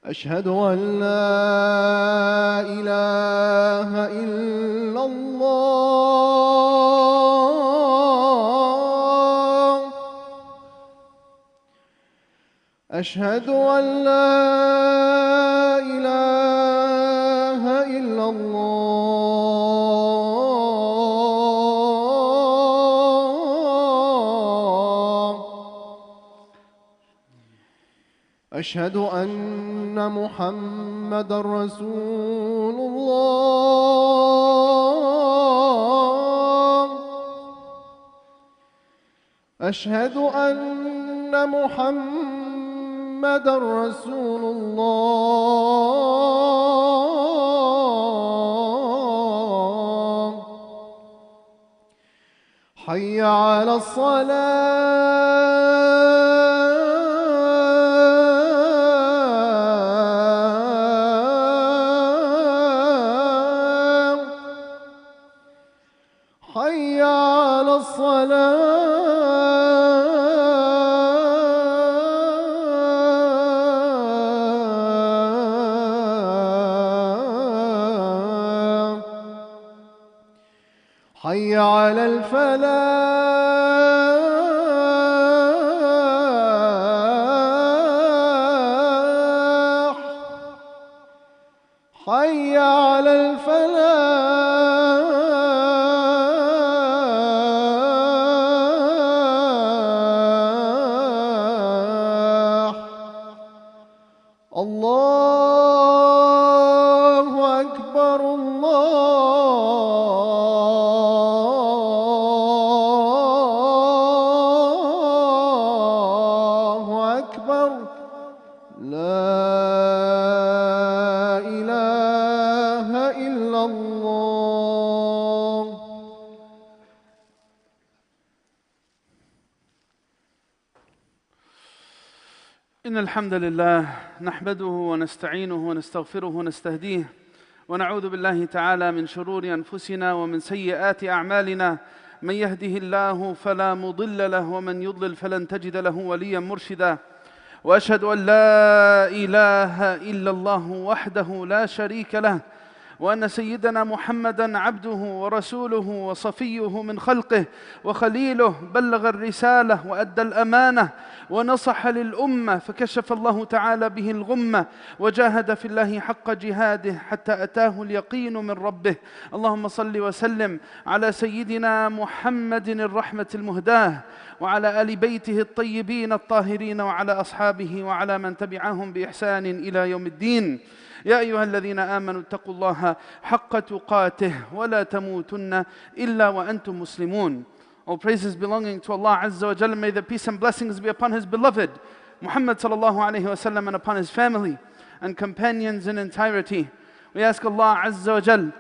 أشهد أن لا إله إلا الله. أشهد أن لا إله إلا الله. أشهد أن محمدًا رسول الله. أشهد أن محمدًا رسول الله. حي على الصلاة. حي على الصلاة. حي على الفلاح. حي على الفلاح. الله أكبر الله أكبر لا إله إلا الله. إن الحمد لله نحمده ونستعينه ونستغفره ونستهديه ونعوذ بالله تعالى من شرور أنفسنا ومن سيئات أعمالنا. من يهده الله فلا مضل له ومن يضلل فلن تجد له وليا مرشدا. وأشهد أن لا إله إلا الله وحده لا شريك له، وأن سيدنا محمدًا عبده ورسوله وصفيه من خلقه وخليله، بلغ الرسالة وأدى الأمانة ونصح للأمة، فكشف الله تعالى به الغمة وجاهد في الله حق جهاده حتى أتاه اليقين من ربه. اللهم صل وسلم على سيدنا محمد الرحمة المهداة، وعلى آل بيته الطيبين الطاهرين، وعلى أصحابه وعلى من تبعهم بإحسان إلى يوم الدين. يا أيها الذين آمنوا اتقوا الله حق تقاته ولا تموتن إلا وأنتم مسلمون. All praises belonging to Allah Azza wa Jalla. May the peace and blessings be upon His beloved Muhammad sallallahu alayhi wa sallam and upon his family and companions in entirety. We ask Allah Azza wa Jalla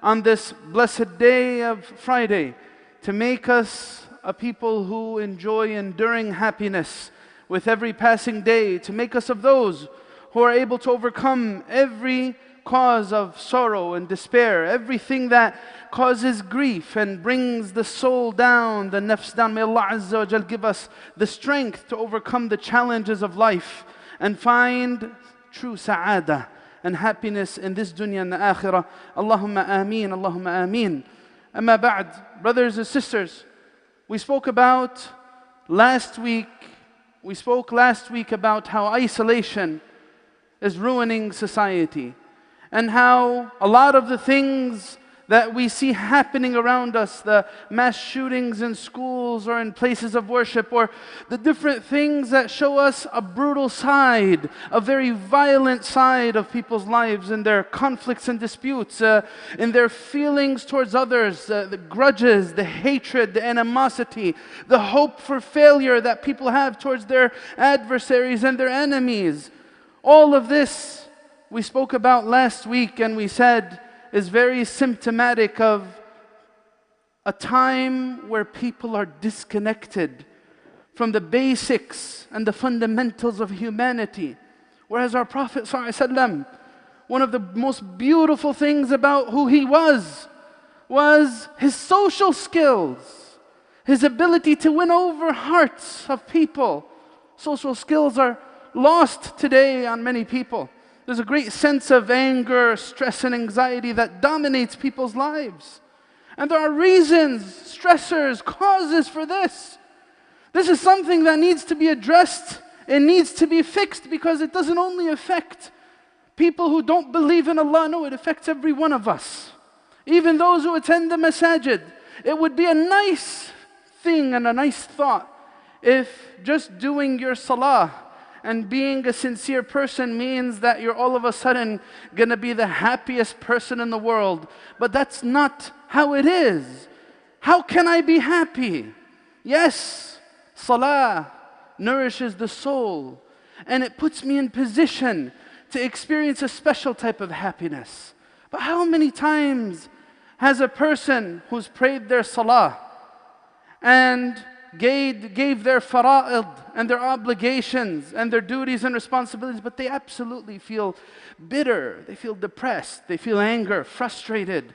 on this blessed day of Friday to make us a people who enjoy enduring happiness with every passing day, to make us of those who are able to overcome every cause of sorrow and despair, everything that causes grief and brings the soul down, the nafs down. May Allah Azza wa Jal give us the strength to overcome the challenges of life and find true sa'adah and happiness in this dunya and the akhirah. Allahumma ameen, Allahumma ameen. Amma ba'd, brothers and sisters, we spoke last week about how isolation is ruining society, and how a lot of the things that we see happening around us, the mass shootings in schools or in places of worship, or the different things that show us a brutal side, a very violent side of people's lives, in their conflicts and disputes, in their feelings towards others, the grudges, the hatred, the animosity, the hope for failure that people have towards their adversaries and their enemies. All of this we spoke about last week, and we said is very symptomatic of a time where people are disconnected from the basics and the fundamentals of humanity. Whereas our Prophet ﷺ, one of the most beautiful things about who he was his social skills, his ability to win over hearts of people. Social skills are lost today on many people. There's a great sense of anger, stress, and anxiety that dominates people's lives. And there are reasons, stressors, causes for this. This is something that needs to be addressed. It needs to be fixed because it doesn't only affect people who don't believe in Allah. No, it affects every one of us. Even those who attend the masajid. It would be a nice thing and a nice thought if just doing your salah and being a sincere person means that you're all of a sudden going to be the happiest person in the world. But that's not how it is. How can I be happy? Yes, salah nourishes the soul and it puts me in position to experience a special type of happiness. But how many times has a person who's prayed their salah and gave their fara'id and their obligations and their duties and responsibilities, but they absolutely feel bitter, they feel depressed, they feel anger, frustrated,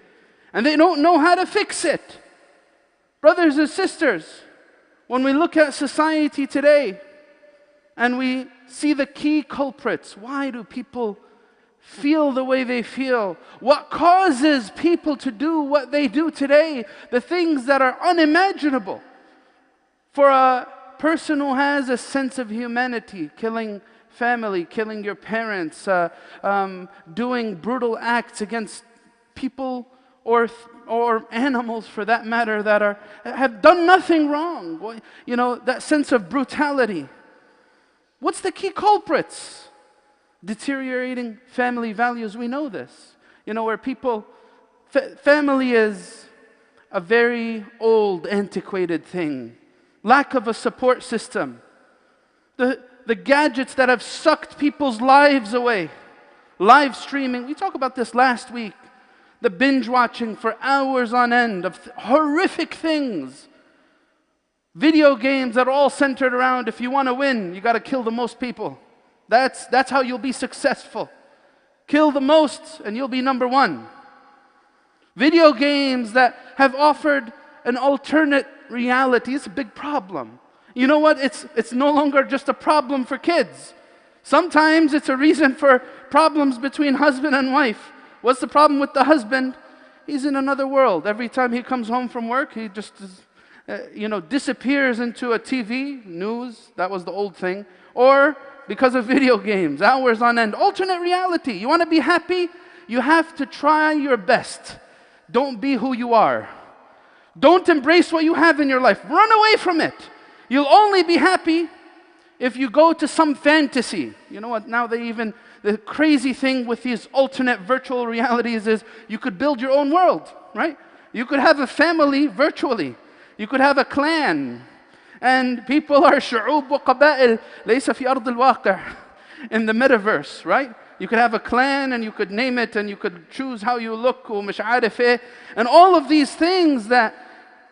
and they don't know how to fix it? Brothers and sisters, when we look at society today and we see the key culprits, why do people feel the way they feel? What causes people to do what they do today? The things that are unimaginable. For a person who has a sense of humanity, killing family, killing your parents, doing brutal acts against people or animals for that matter that have done nothing wrong. You know, that sense of brutality. What's the key culprits? Deteriorating family values, we know this. You know, where people, family is a very old, antiquated thing. Lack of a support system. The gadgets that have sucked people's lives away. Live streaming, we talked about this last week. The binge watching for hours on end of horrific things. Video games that are all centered around, if you want to win, you got to kill the most people. That's how you'll be successful. Kill the most and you'll be number one. Video games that have offered an alternate reality is a big problem. You know what? It's no longer just a problem for kids. Sometimes it's a reason for problems between husband and wife. What's the problem with the husband? He's in another world. Every time he comes home from work, he just disappears into a TV, news, that was the old thing, or because of video games, hours on end. Alternate reality. You want to be happy? You have to try your best. Don't be who you are. Don't embrace what you have in your life. Run away from it. You'll only be happy if you go to some fantasy. You know what? Now the crazy thing with these alternate virtual realities is you could build your own world, right? You could have a family virtually. You could have a clan. And people are شعوب وقبائل ليس في أرض الواقع in the metaverse, right? You could have a clan and you could name it and you could choose how you look ومش عارف إيه. And all of these things that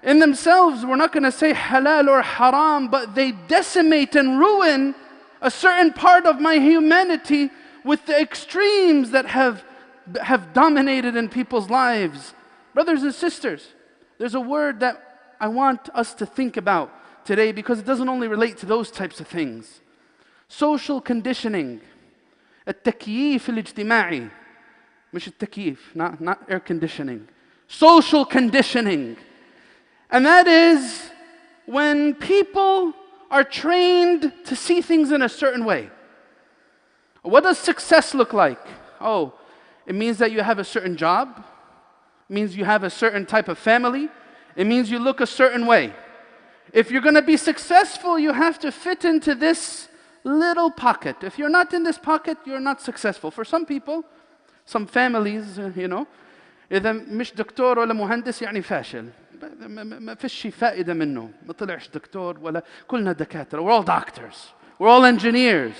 in themselves, we're not going to say halal or haram, but they decimate and ruin a certain part of my humanity with the extremes that have dominated in people's lives. Brothers and sisters, there's a word that I want us to think about today because it doesn't only relate to those types of things. Social conditioning. التكييف الاجتماعي. مش التكييف, not air conditioning. Social conditioning. And that is when people are trained to see things in a certain way. What does success look like? Oh, it means that you have a certain job. It means you have a certain type of family. It means you look a certain way. If you're going to be successful, you have to fit into this little pocket. If you're not in this pocket, you're not successful. For some people, some families, إذا مش دكتور ولا مهندس يعني فاشل. ما فيش فائدة منه. ما طلعش دكتور ولا كلنا دكاترة. We're all doctors. We're all engineers.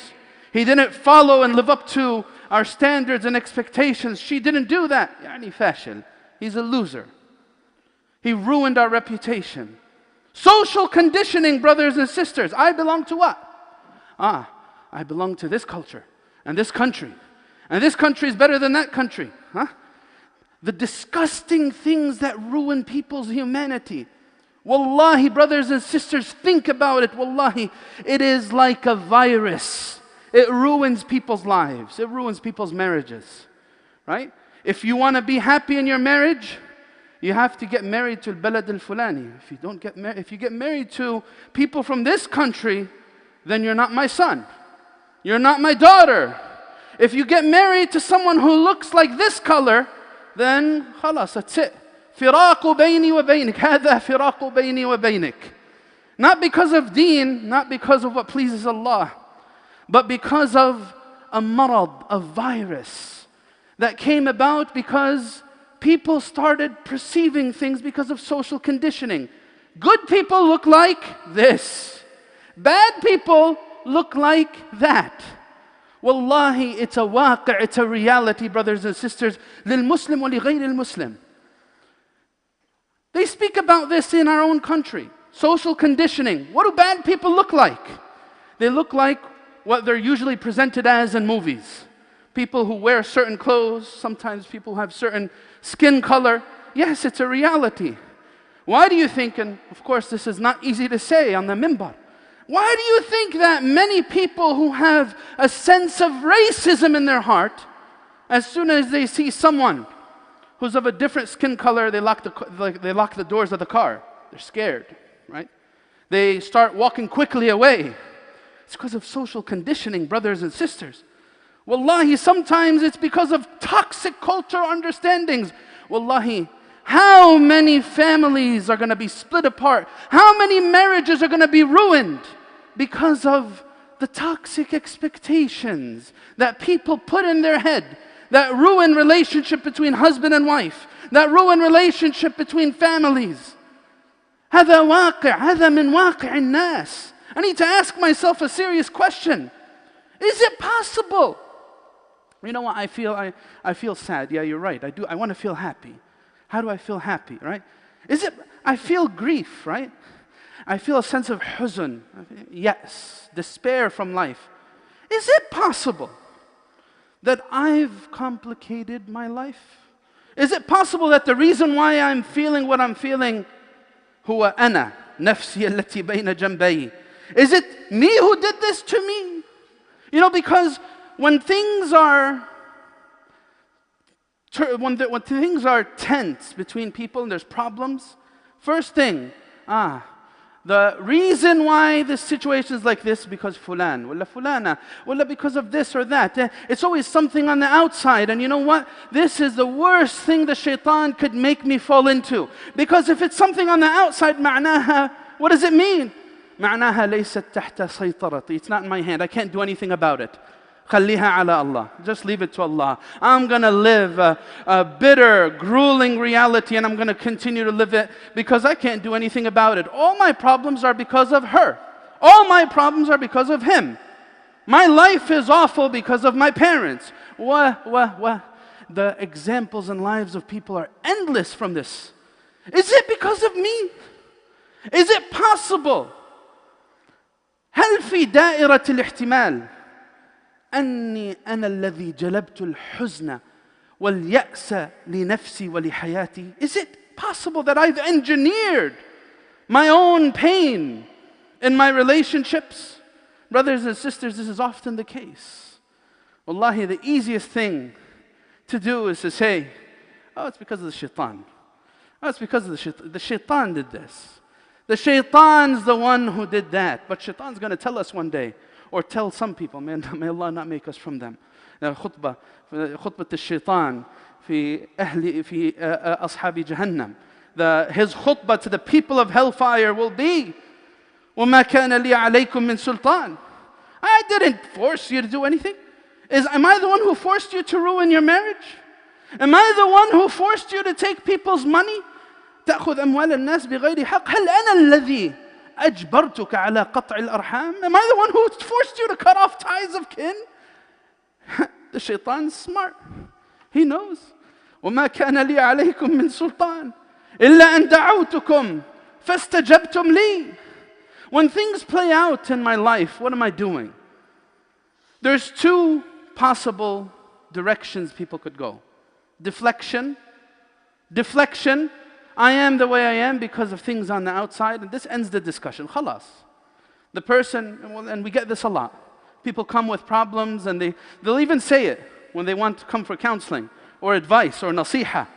He didn't follow and live up to our standards and expectations. She didn't do that. يعني فاشل. He's a loser. He ruined our reputation. Social conditioning, brothers and sisters. I belong to what? I belong to this culture and this country. And this country is better than that country. The disgusting things that ruin people's humanity. Wallahi, brothers and sisters, think about it. Wallahi, it is like a virus. it ruins people's lives. It ruins people's marriages, right? If you want to be happy in your marriage, you have to get married to al-balad al-fulani. If you get married to people from this country, then you're not my son. You're not my daughter. If you get married to someone who looks like this color, then خلاص, that's it. فراق بيني وبينك. هذا فراق بيني وبينك. Not because of deen, not because of what pleases Allah, but because of a marad, a virus that came about because people started perceiving things because of social conditioning. Good people look like this. Bad people look like that. Wallahi, it's a waqi', it's a reality, brothers and sisters. للمسلم ولغير المسلم. They speak about this in our own country. Social conditioning. What do bad people look like? They look like what they're usually presented as in movies. People who wear certain clothes, sometimes people who have certain skin color. Yes, it's a reality. Why do you think, and of course this is not easy to say on the minbar, why do you think that many people who have a sense of racism in their heart, as soon as they see someone who's of a different skin color, they lock the doors of the car. They're scared, right? They start walking quickly away. It's because of social conditioning, brothers and sisters. Wallahi, sometimes it's because of toxic cultural understandings. Wallahi, how many families are going to be split apart? How many marriages are going to be ruined because of the toxic expectations that people put in their head, that ruin relationship between husband and wife, that ruin relationship between families? هذا واقع, هذا من واقع الناس. I need to ask myself a serious question. Is it possible? You know what, I feel sad. Yeah, you're right. I want to feel happy. How do I feel happy, right? I feel grief, right? I feel a sense of huzn, yes, despair from life. Is it possible that I've complicated my life? Is it possible that the reason why I'm feeling what I'm feeling, هو أنا نفسي التي بين جنبي? Is it me who did this to me? You know, because when things are tense between people and there's problems, first thing, the reason why this situation is like this because fulan, wala fulana, wala because of this or that. It's always something on the outside. And you know what? This is the worst thing the shaitan could make me fall into. Because if it's something on the outside, معناها, what does it mean? معناها ليست تحت سيطرتي. It's not in my hand. I can't do anything about it. خليها على Allah. Just leave it to Allah. I'm going to live a bitter, grueling reality, and I'm going to continue to live it because I can't do anything about it. All my problems are because of her. All my problems are because of him. My life is awful because of my parents. The examples and lives of people are endless from this. Is it because of me? Is it possible? هل في دائرة الاحتمال أني أنا الذي جلبت الحزن واليأس لنفسي ولحياتي? Is it possible that I've engineered my own pain in my relationships? Brothers and sisters, this is often the case. Wallahi, the easiest thing to do is to say, oh, it's because of the shaitan. Oh, it's because of the shaitan. The shaitan did this. The shaitan's the one who did that. But shaitan's going to tell us one day, or tell some people, may Allah not make us from them. Khutbah al-shaitan في أصحاب جهنم. His khutbah to the people of hellfire will be, وَمَا كَانَ لِي عَلَيْكُم مِّن سُلْطَانٍ. I didn't force you to do anything. Am I the one who forced you to ruin your marriage? Am I the one who forced you to take people's money? تأخذ أموال الناس بغير حق. هل أنا الذي أجبرتك على قطع الأرحام? Am I the one who forced you to cut off ties of kin? The shaitan's smart. He knows. وما كان لي عليكم من سلطان إلا أن دعوتكم فاستجبتم لي. When things play out in my life, what am I doing? There's two possible directions people could go. Deflection. I am the way I am because of things on the outside, and this ends the discussion. Khalas. The person, and we get this a lot. People come with problems and they'll even say it when they want to come for counseling or advice or nasiha.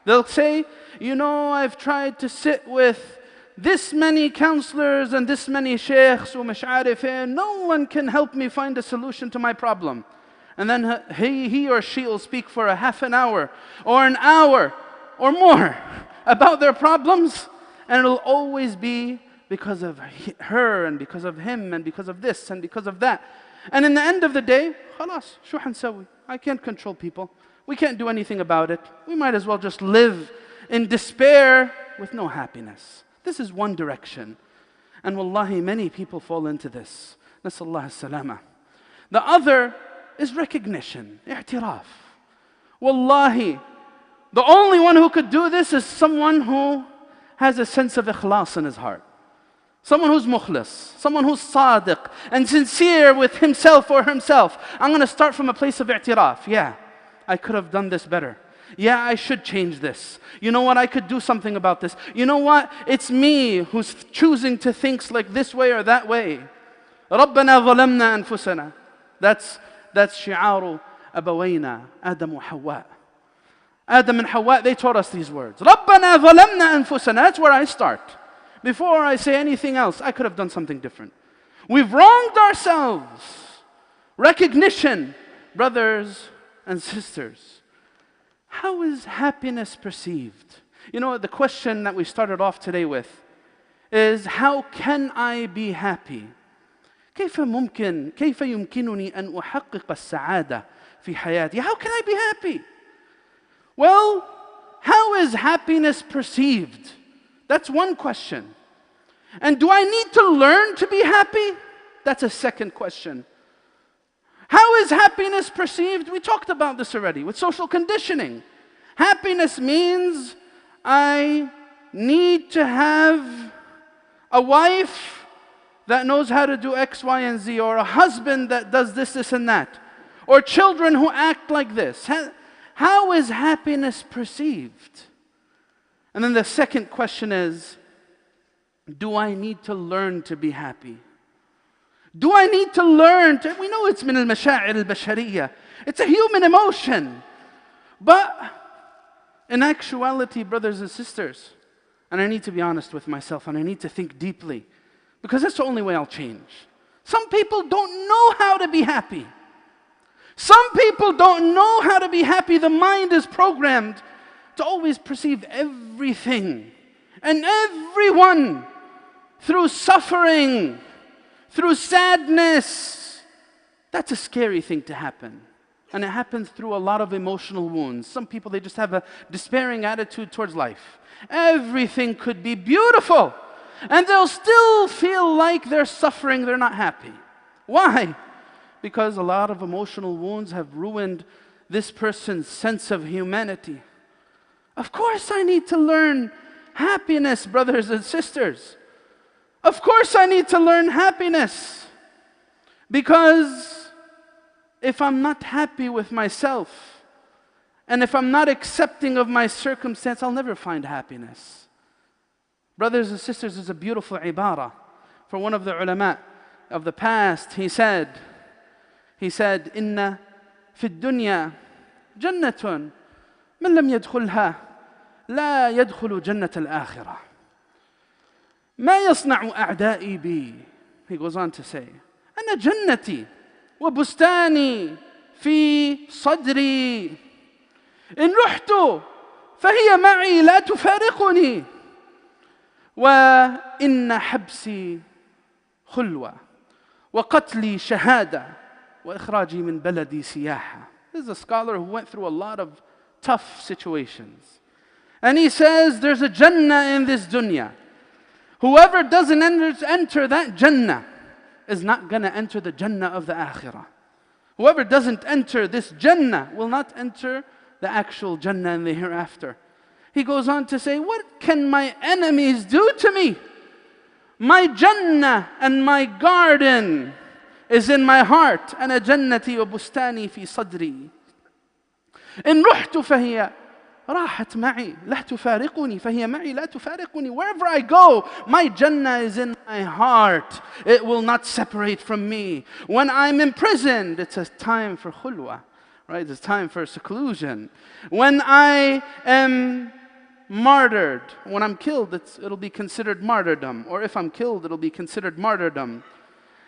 They'll say, I've tried to sit with this many counselors and this many sheikhs ومش عارف إيه. No one can help me find a solution to my problem. And then he or she will speak for a half an hour or an hour or more about their problems, and it'll always be because of her and because of him and because of this and because of that. And in the end of the day, خلاص شو حنسوي? I can't control people. We can't do anything about it. We might as well just live in despair with no happiness. This is one direction. And wallahi, many people fall into this. نسأل الله السلامة. The other is recognition, اعتراف. Wallahi, the only one who could do this is someone who has a sense of ikhlas in his heart. Someone who's mukhlis, someone who's sadiq and sincere with himself or herself. I'm going to start from a place of i'tiraf. Yeah, I could have done this better. Yeah, I should change this. You know what? I could do something about this. You know what? It's me who's choosing to think like this way or that way. رَبَّنَا ظَلَمْنَا أَنفُسَنَا. That's shi'aru abawayna, Adam wa Hawa. Adam and Hawa, they taught us these words. رَبَّنَا ظَلَمْنَا أَنفُسَنَا. That's where I start. Before I say anything else, I could have done something different. We've wronged ourselves. Recognition, brothers and sisters. How is happiness perceived? The question that we started off today with is, how can I be happy? كيف يمكنني أن أحقق السعادة في حياتي? How can I be happy? Well, how is happiness perceived? That's one question. And do I need to learn to be happy? That's a second question. How is happiness perceived? We talked about this already with social conditioning. Happiness means I need to have a wife that knows how to do X, Y, and Z, or a husband that does this, this, and that, or children who act like this. How is happiness perceived? And then the second question is, do I need to learn to be happy? Do I need to learn to, we know it's من المشاعر البشرية. It's a human emotion. But in actuality, brothers and sisters, and I need to be honest with myself and I need to think deeply, because that's the only way I'll change. Some people don't know how to be happy. Some people don't know how to be happy. The mind is programmed to always perceive everything and everyone through suffering, through sadness. That's a scary thing to happen. And it happens through a lot of emotional wounds. Some people, they just have a despairing attitude towards life. Everything could be beautiful, and they'll still feel like they're suffering, they're not happy. Why? Because a lot of emotional wounds have ruined this person's sense of humanity. Of course I need to learn happiness, brothers and sisters. Of course I need to learn happiness. Because if I'm not happy with myself, and if I'm not accepting of my circumstance, I'll never find happiness. Brothers and sisters, there's a beautiful ibara for one of the ulama of the past. He said, إن في الدنيا جنة من لم يدخلها لا يدخل جنة الآخرة. ما يصنع أعدائي بي. He goes on to say, أنا جنتي وبستاني في صدري. إن رحت فهي معي لا تفارقني. وإن حبسي خلوة وقتلي شهادة وإخراجي من بلدي سياحة. This is a scholar who went through a lot of tough situations. And he says, there's a Jannah in this dunya. Whoever doesn't enter that Jannah is not going to enter the Jannah of the Akhirah. Whoever doesn't enter this Jannah will not enter the actual Jannah in the hereafter. He goes on to say, what can my enemies do to me? My Jannah and my garden is in my heart. أنا جنتي وبستاني في صدري. إن رحت فهي راحت معي لا تفارقني فهي معي لا تفارقني. Wherever I go, my Jannah is in my heart. It will not separate from me. When I'm imprisoned, it's a time for khulwa, right? It's time for seclusion. When I am martyred, when I'm killed, it'll be considered martyrdom. Or if I'm killed, it'll be considered martyrdom.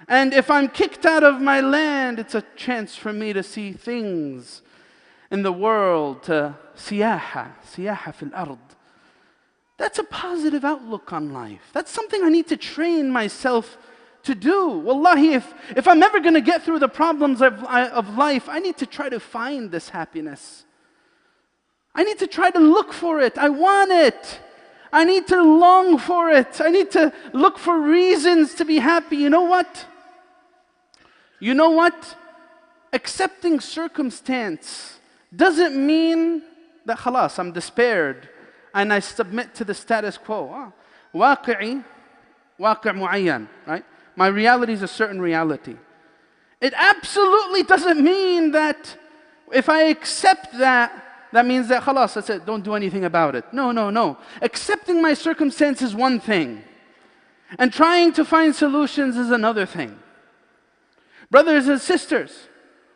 And if I'm kicked out of my land, it's a chance for me to see things in the world, to siyaha fil ard. That's a positive outlook on life. That's something I need to train myself to do. Wallahi, if I'm ever going to get through the problems of life, I need to try to find this happiness. I need to try to look for it. I want it. I need to long for it. I need to look for reasons to be happy. You know what? You know what? Accepting circumstance doesn't mean that khalas, I'm despaired and I submit to the status quo. Waqi'i mu'ayyan, right? My reality is a certain reality. It absolutely doesn't mean that if I accept that, that means that khalas, that's it, don't do anything about it. No. Accepting my circumstance is one thing, and trying to find solutions is another thing. Brothers and sisters,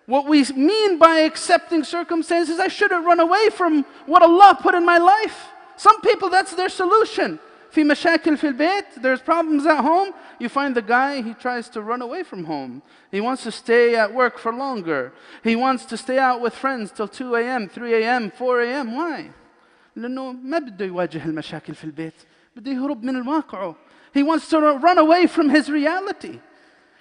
what we mean by accepting circumstances, I shouldn't run away from what Allah put in my life. Some people, that's their solution. في مشاكل في البيت, there's problems at home. You find the guy, he tries to run away from home. He wants to stay at work for longer. He wants to stay out with friends till 2 a.m., 3 a.m., 4 a.m. Why? لأنه ما بده يواجه المشاكل في البيت. بده يهرب من الواقع. He wants to run away from his reality.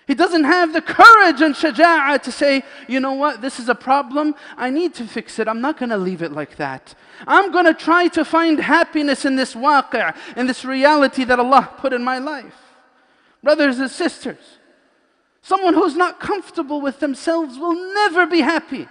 He doesn't have the courage and shaja'ah to say, you know what, this is a problem, I need to fix it. I'm not going to leave it like that. I'm going to try to find happiness in this waqi', in this reality that Allah put in my life. Brothers and sisters, someone who's not comfortable with themselves will never be happy.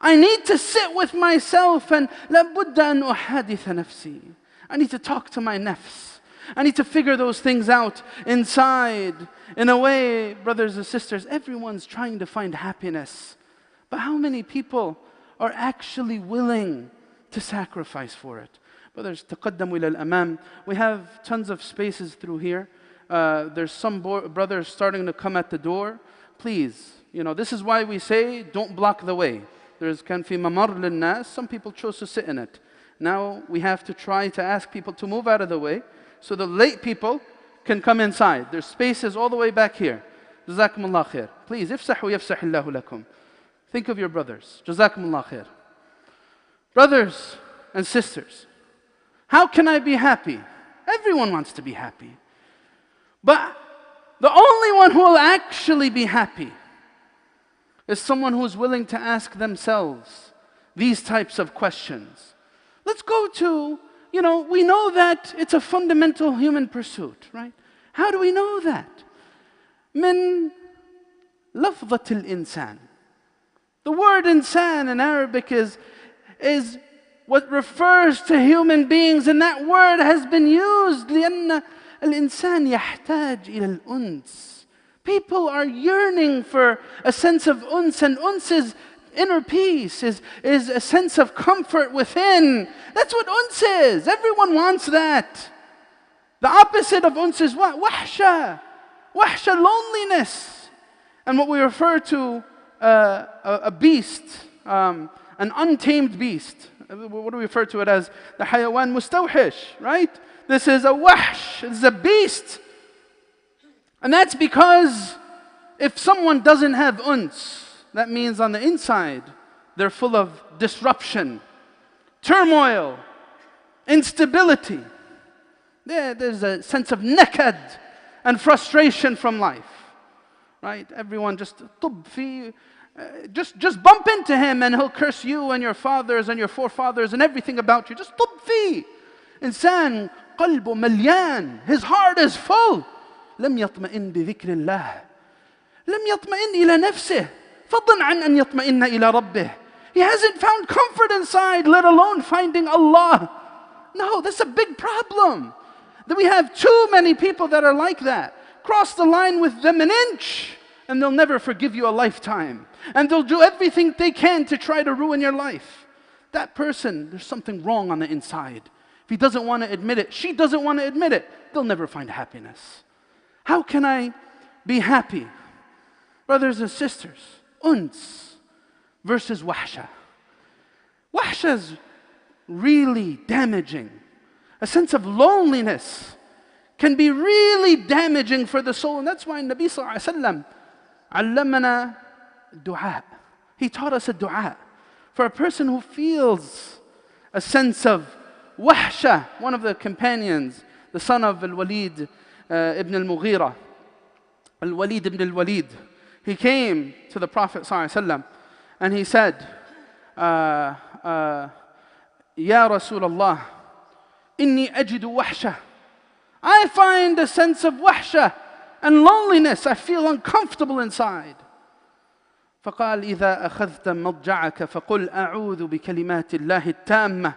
I need to sit with myself and لابد أن أحادث نفسي. I need to talk to my nafs. I need to figure those things out inside. In a way, brothers and sisters, everyone's trying to find happiness. But how many people are actually willing to sacrifice for it? Brothers, تقدموا إلى الأمام. We have tons of spaces through here. There's some brothers starting to come at the door. Please, this is why we say, don't block the way. There's كان في ممر للناس. Some people chose to sit in it. Now we have to try to ask people to move out of the way, so the late people can come inside. There's spaces all the way back here. Jazakumullah khair. Please, ifsahu yafsahillahu lakum. Think of your brothers. Jazakumullah khair. Brothers and sisters, how can I be happy? Everyone wants to be happy. But the only one who will actually be happy is someone who's willing to ask themselves these types of questions. Let's go to, we know that it's a fundamental human pursuit, right? How do we know that? من لفظة الإنسان. The word insan in Arabic is what refers to human beings, and that word has been used لأن الإنسان يحتاج إلى الأنس. People are yearning for a sense of uns, and uns is inner peace, is a sense of comfort within. That's what uns is. Everyone wants that. The opposite of uns is what? Wahsha. Wahsha, loneliness. And what we refer to a beast, an untamed beast. What do we refer to it as? The hayawan mustawhish, right? This is a wahsh, it's a beast. And that's because if someone doesn't have uns, that means on the inside, they're full of disruption, turmoil, instability. There's a sense of naked and frustration from life, right? Everyone just bump into him and he'll curse you and your fathers and your forefathers and everything about you. Just طب فيه. إنسان قلبه مليان. His heart is full. لم يطمئن بذكر الله. لم يطمئن إلى نفسه. فضلا عن أن يطمئن إلى ربه. He hasn't found comfort inside, let alone finding Allah. No, that's a big problem. That we have too many people that are like that. Cross the line with them an inch, and they'll never forgive you a lifetime. And they'll do everything they can to try to ruin your life. that person, there's something wrong on the inside. If he doesn't want to admit it, she doesn't want to admit it, they'll never find happiness. How can I be happy? Brothers and sisters, uns versus wahsha. Wahsha is really damaging. A sense of loneliness can be really damaging for the soul. And that's why Nabi sallallahu alayhi wa sallam allamana dua. He taught us a dua. For a person who feels a sense of wahsha, one of the companions, the son of Al-Walid ibn al-Mughira, Al-Walid ibn al-Walid, he came to the Prophet ﷺ and he said, Ya Rasulullah, inni ajidu wahsha. I find a sense of wahsha and loneliness. I feel uncomfortable inside. فقال إذا أخذت مضجعك فقل أعوذ بكلمات الله التامة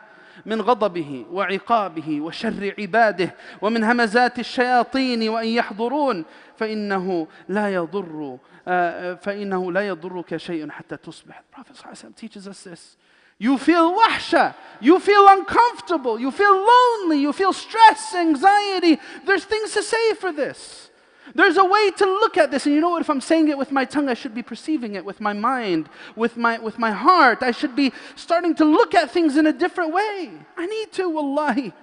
من غضبه وعقابه وشر عباده ومن همزات الشياطين وأن يحضرون فإنه لا يضرك شيء حتى تصبح. The Prophet ﷺ teaches us this. You feel wahsha, you feel uncomfortable, you feel lonely, you feel stress, anxiety. There's things to say for this. There's a way to look at this. And you know what? If I'm saying it with my tongue, I should be perceiving it with my mind, with my heart. I should be starting to look at things in a different way. I need to, wallahi.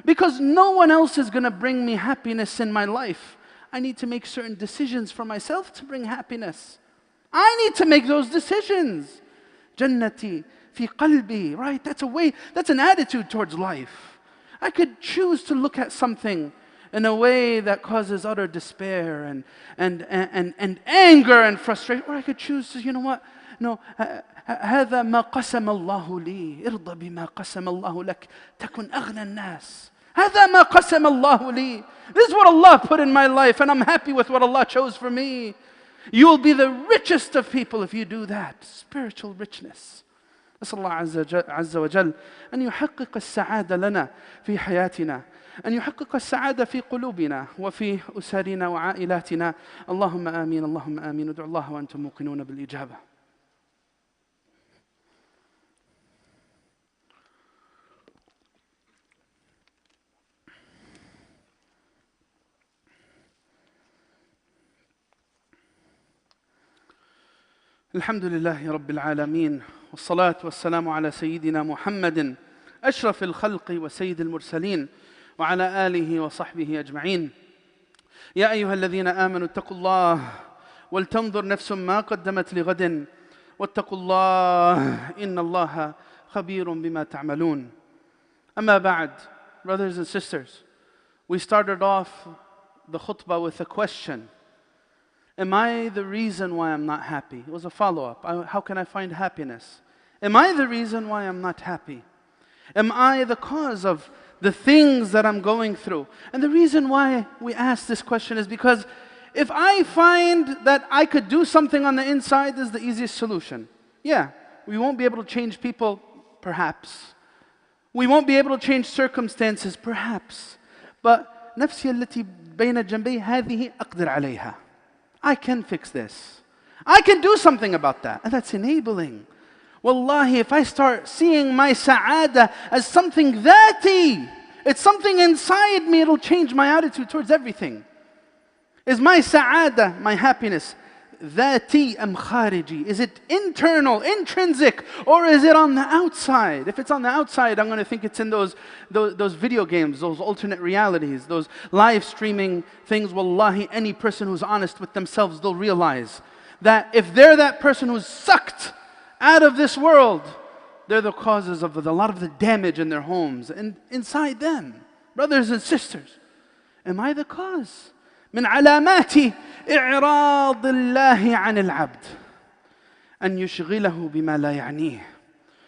Because no one else is going to bring me happiness in my life. I need to make certain decisions for myself to bring happiness. I need to make those decisions. Jannati fi qalbi, right? That's a way, that's an attitude towards life. I could choose to look at something in a way that causes utter despair and anger and frustration. Or I could choose to, you know what? No, هذا ما قسم الله لي ارضى بما قسم الله لك تكن أغنى الناس. هذا ما قسم الله لي. This is what Allah put in my life and I'm happy with what Allah chose for me. You will be the richest of people if you do that. Spiritual richness. نسأل الله عز وجل أن يحقق السعادة لنا في حياتنا، أن يحقق السعادة في قلوبنا وفي أسرنا وعائلاتنا. اللهم آمين، اللهم آمين. ادعوا الله وأنتم موقنون بالإجابة. الحمد لله رب العالمين، والصلاة والسلام على سيدنا محمد أشرف الخلق وسيد المرسلين وعلى آله وصحبه أجمعين. يا أيها الذين آمنوا اتقوا الله ولتنظر نفس ما قدمت لغد واتقوا الله إن الله خبير بما تعملون. أما بعد, brothers and sisters, we started off the khutbah with a question. Am I the reason why I'm not happy? It was a follow-up. How can I find happiness? Am I the reason why I'm not happy? Am I the cause of the things that I'm going through? And the reason why we ask this question is because if I find that I could do something on the inside, this is the easiest solution. Yeah, we won't be able to change people, perhaps. We won't be able to change circumstances, perhaps. But نفسي التي بين جنبي هذه أقدر عليها. I can fix this. I can do something about that. And that's enabling. Wallahi, if I start seeing my sa'ada as something dhati, it's something inside me, it'll change my attitude towards everything. Is my sa'ada, my happiness, dhati am khariji? Is it internal, intrinsic, or is it on the outside? If it's on the outside, I'm going to think it's in those video games, those alternate realities, those live streaming things. Wallahi, any person who's honest with themselves, they'll realize that if they're that person who's sucked out of this world, they're the causes of a lot of the damage in their homes and inside them. Brothers and sisters, am I the cause? من علامات إعراض الله عن العبد أن يشغله بما لا يعنيه.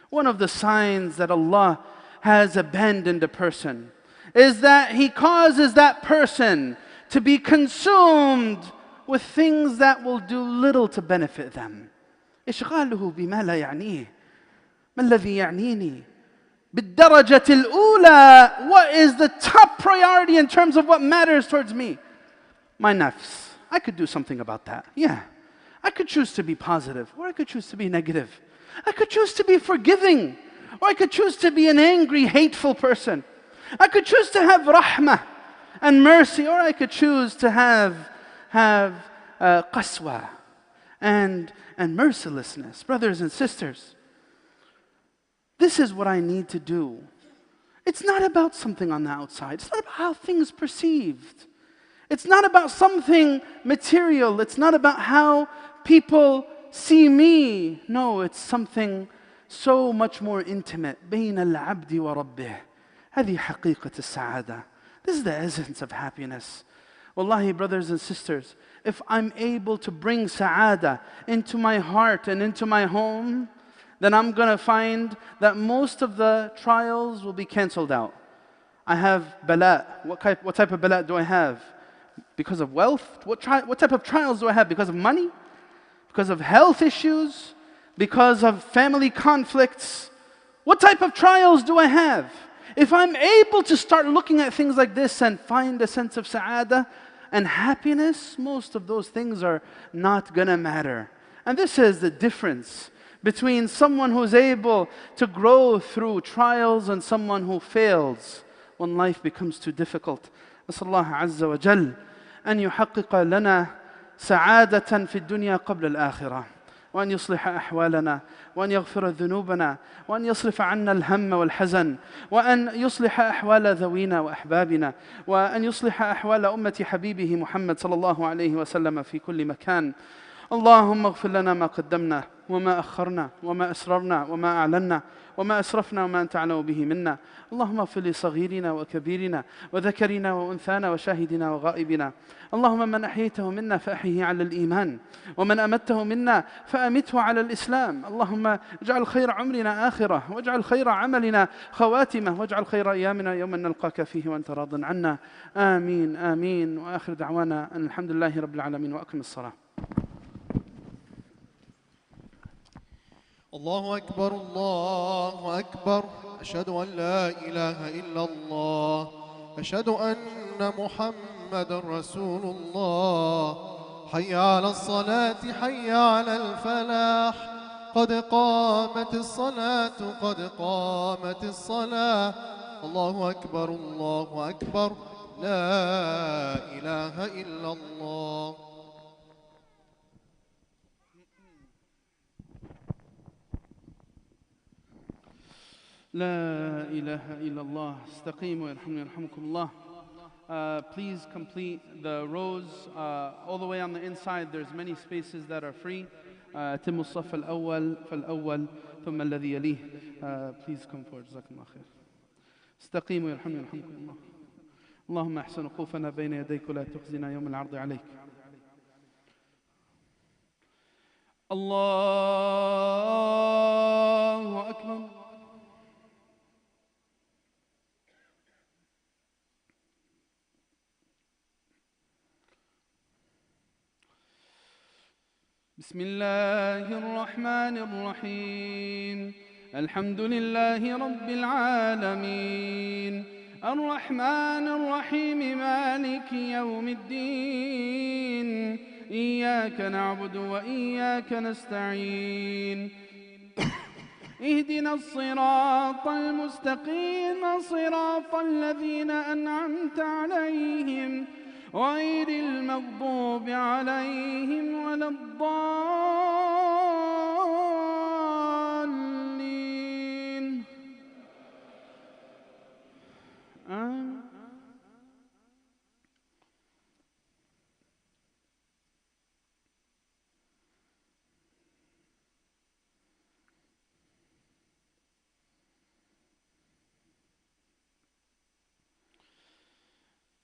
One of the signs that Allah has abandoned a person is that He causes that person to be consumed with things that will do little to benefit them. إشغاله بما لا يعنيه. ما الذي يعنيني؟ بالدرجة الأولى. What is the top priority in terms of what matters towards me? My nafs. I could do something about that. Yeah. I could choose to be positive, or I could choose to be negative. I could choose to be forgiving, Or I could choose to be an angry, hateful person. I could choose to have rahmah and mercy, or I could choose to have qaswa and mercilessness. Brothers and sisters, this is what I need to do. It's not about something on the outside. It's not about how things perceived. It's not about something material. It's not about how people see me. No, it's something so much more intimate. بين العبد وربه. هذه حقيقة السعادة. This is the essence of happiness. Wallahi, brothers and sisters, if I'm able to bring sa'ada into my heart and into my home, then I'm going to find that most of the trials will be cancelled out. I have bala. What type of bala do I have? Because of wealth? What type of trials do I have? Because of money? Because of health issues? Because of family conflicts? What type of trials do I have? If I'm able to start looking at things like this and find a sense of sa'ada and happiness, most of those things are not going to matter. And this is the difference between someone who's able to grow through trials and someone who fails when life becomes too difficult. أسأل الله عز وجل أن يحقق لنا سعادة في الدنيا قبل الآخرة، وأن يصلح أحوالنا، وأن يغفر ذنوبنا، وأن يصرف عنا الهم والحزن، وأن يصلح أحوال ذوينا وأحبابنا، وأن يصلح أحوال أمة حبيبه محمد صلى الله عليه وسلم في كل مكان. اللهم اغفر لنا ما قدمنا وما أخرنا وما أسررنا وما أعلنا وما أسرفنا وما أنت أعلم به منا. اللهم اغفر لصغيرنا وكبيرنا وذكرنا وأنثانا وشاهدنا وغائبنا. اللهم من أحييته منا فأحيه على الإيمان، ومن أمته منا فأمته على الإسلام. اللهم اجعل خير عمرنا آخرة، واجعل خير عملنا خواتمة، واجعل خير أيامنا يوم نلقاك فيه وأنت راض عنا. آمين آمين. وآخر دعوانا أن الحمد لله رب العالمين، وأقم الصلاة. الله أكبر الله أكبر. أشهد أن لا إله إلا الله. أشهد أن محمد رسول الله. حي على الصلاة حي على الفلاح. قد قامت الصلاة قد قامت الصلاة. الله أكبر الله أكبر. لا إله إلا الله. لا إله إلا الله. استقيموا يرحمني يرحمكم الله. Please complete the rows all the way on the inside. There's many spaces that are free. تم الصف الأول فالأول ثم الذي يليه. Please come forward. جزاكم الله خير. استقيموا يرحمني يرحمكم الله. اللهم احسن وقوفنا بين يديك ولا تخزنا يوم العرض عليك. الله أكبر. بسم الله الرحمن الرحيم. الحمد لله رب العالمين، الرحمن الرحيم، مالك يوم الدين. إياك نعبد وإياك نستعين. اهدنا الصراط المستقيم، صراط الذين أنعمت عليهم غير المغضوب عليهم ولا الضالين.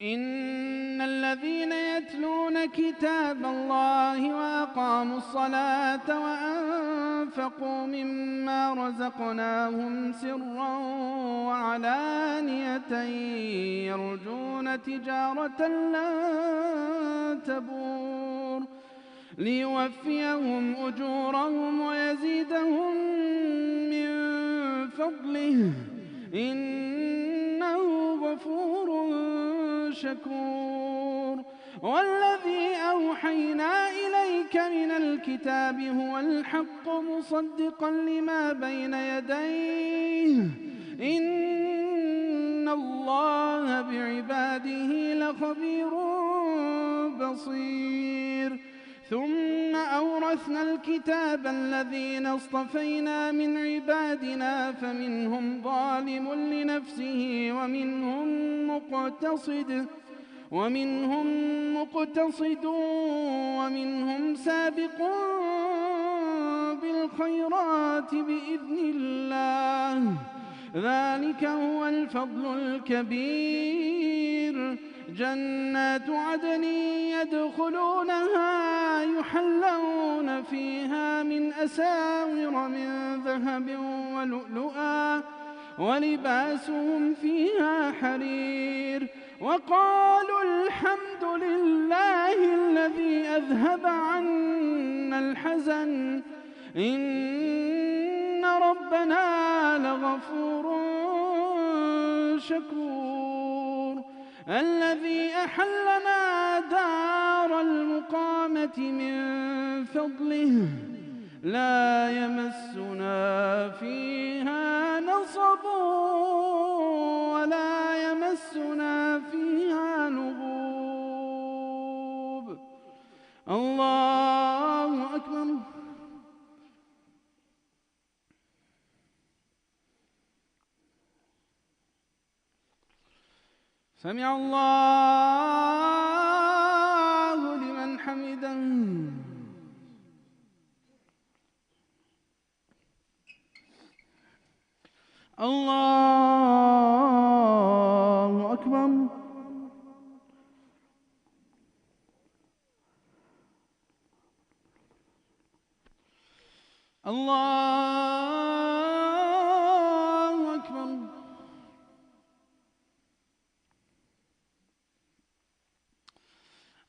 إن الذين يتلون كتاب الله وأقاموا الصلاة وأنفقوا مما رزقناهم سرا وعلانية يرجون تجارة لن تبور ليوفيهم أجورهم ويزيدهم من فضله إنه غفور شكور. والذي أوحينا إليك من الكتاب هو الحق مصدقا لما بين يديه بفضله إن الله بعباده لخبير بصير. ثم أورثنا الكتاب الذين اصطفينا من عبادنا فمنهم ظالم لنفسه ومنهم مقتصد ومنهم سابق بالخيرات بإذن الله، ذلك هو الفضل الكبير. جنات عدن يدخلونها يحلون فيها من أساور من ذهب ولؤلؤا ولباسهم فيها حرير. وقالوا الحمد لله الذي أذهب عنا الحزن إن ربنا لغفور شكور. الذي أحلنا دار المقامة من فضله لا يمسنا فيها نصب ولا يمسنا فيها لغوب. الله أكبر. سمع الله لمن حمده. الله أكبر. الله أكبر.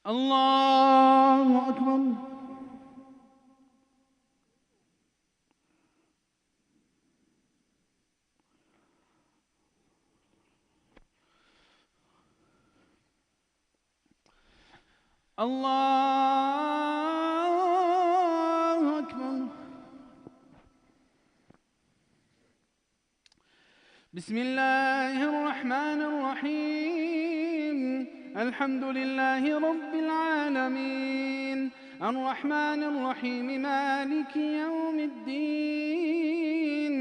الله أكبر. الله أكبر. بسم الله الرحمن الرحيم. الحمد لله رب العالمين الرحمن الرحيم مالك يوم الدين.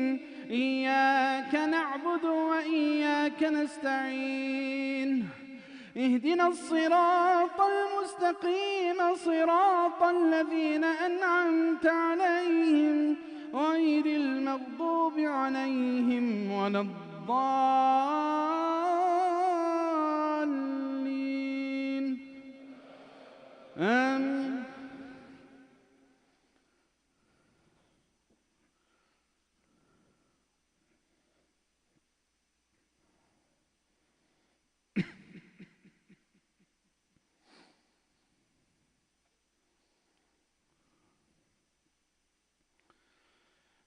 إياك نعبد وإياك نستعين. اهدنا الصراط المستقيم صراط الذين أنعمت عليهم غير المغضوب عليهم ولا الضالين آمين.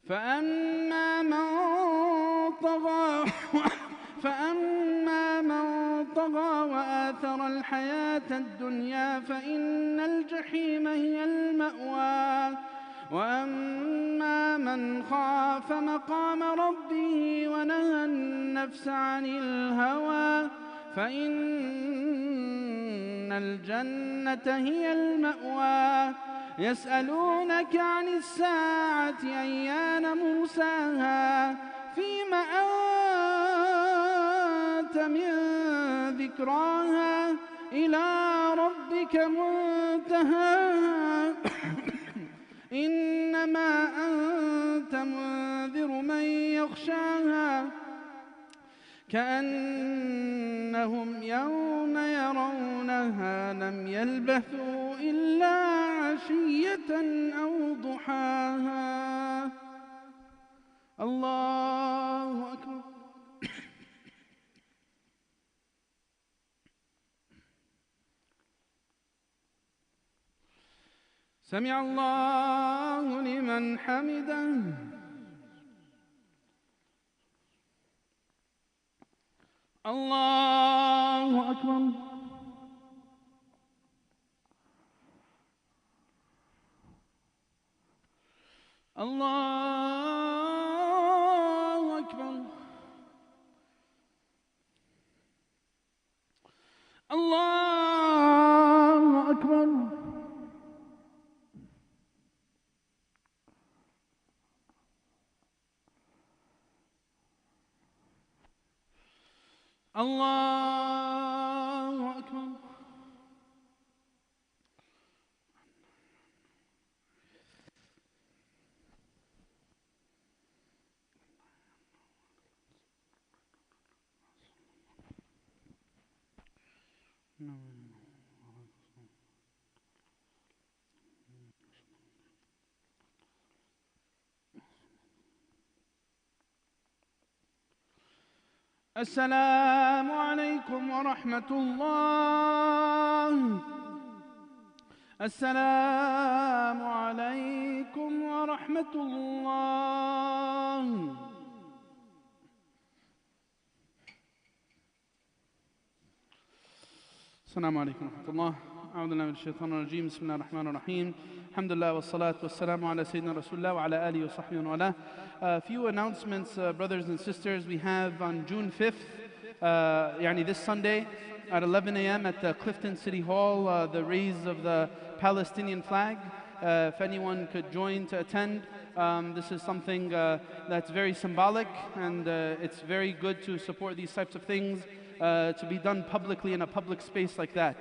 فأما من طغى وآثر الحياة الدنيا فإن الجحيم هي المأوى. وأما من خاف مقام ربه ونهى النفس عن الهوى فإن الجنة هي المأوى. يسألونك عن الساعة أيان مرساها فيم أنت من ذكراها إلى ربك منتهاها إنما أنت منذر من يخشاها كأنهم يوم يرونها لم يلبثوا إلا عشية أو ضحاها. الله أكبر. سمع الله لمن حمده. الله أكبر. الله أكبر. Allahu Akbar. السلام عليكم ورحمة الله. السلام عليكم ورحمة الله. السلام عليكم ورحمة الله. أعوذ بالله من الشيطان الرجيم. بسم الله الرحمن الرحيم. الحمد لله والصلاة والسلام على سيدنا رسول الله وعلى آله وصحبه وعلى. A few announcements, brothers and sisters. We have on June 5th, this Sunday at 11 a.m. at the Clifton City Hall, the raise of the Palestinian flag. If anyone could join to attend, this is something that's very symbolic, and it's very good to support these types of things. To be done publicly in a public space like that.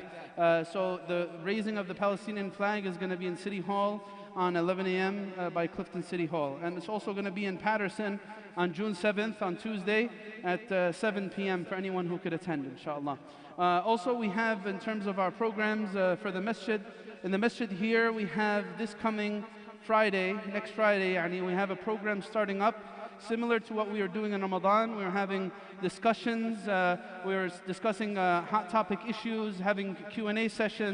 So the raising of the Palestinian flag is going to be in City Hall on 11 a.m. By Clifton City Hall. And it's also going to be in Patterson on June 7th, on Tuesday, at 7 p.m. for anyone who could attend, inshallah. Also, we have, in terms of our programs for the masjid, in the masjid here, we have this coming Friday, next Friday, we have a program starting up similar to what we are doing in Ramadan. We are having discussions, we are discussing hot topic issues, having Q&A sessions.